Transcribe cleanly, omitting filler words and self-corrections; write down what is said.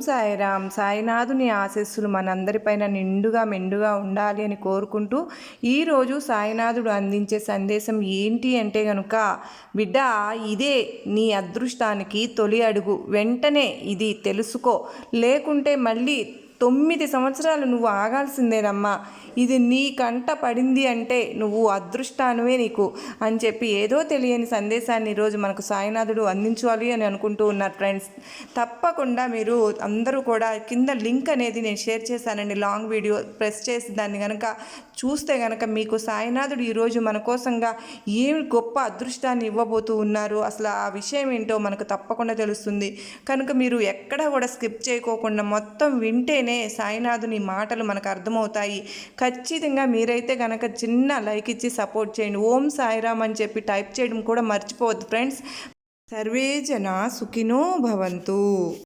సాయిరామ్. సాయినాథుని ఆశీస్సులు మనందరిపైన నిండుగా మెండుగా ఉండాలి అని కోరుకుంటూ ఈరోజు సాయినాథుడు అందించే సందేశం ఏంటి అంటే గనుక, బిడ్డ, ఇదే నీ అదృష్టానికి తొలి అడుగు. వెంటనే ఇది తెలుసుకో, లేకుంటే మళ్ళీ 9 సంవత్సరాలు నువ్వు ఆగాల్సిందేనమ్మా. ఇది నీ కంట పడింది అంటే నువ్వు అదృష్టానువే నీకు అని చెప్పి ఏదో తెలియని సందేశాన్ని ఈరోజు మనకు సాయినాథుడు అందించాలి అని అనుకుంటూ ఉన్నారు ఫ్రెండ్స్. తప్పకుండా మీరు అందరూ కూడా కింద లింక్ అనేది నేను షేర్ చేశానండి, లాంగ్ వీడియో. ప్రెస్ చేసి దాన్ని కనుక చూస్తే కనుక మీకు సాయినాథుడు ఈరోజు మన కోసంగా ఏమి గొప్ప అదృష్టాన్ని ఇవ్వబోతూ ఉన్నారు, అసలు ఆ విషయం ఏంటో మనకు తప్పకుండా తెలుస్తుంది. కనుక మీరు ఎక్కడా కూడా స్కిప్ చేయకోకుండా మొత్తం వింటేనే సాయినాథుని మాటలు మనకు అర్థమవుతాయి. ఖచ్చితంగా మీరైతే కనుక చిన్న లైక్ ఇచ్చి సపోర్ట్ చేయండి. ఓం సాయిరామ్ అని చెప్పి టైప్ చేయడం కూడా మర్చిపోవద్దు ఫ్రెండ్స్. సర్వే జన సుఖినో భవంతు.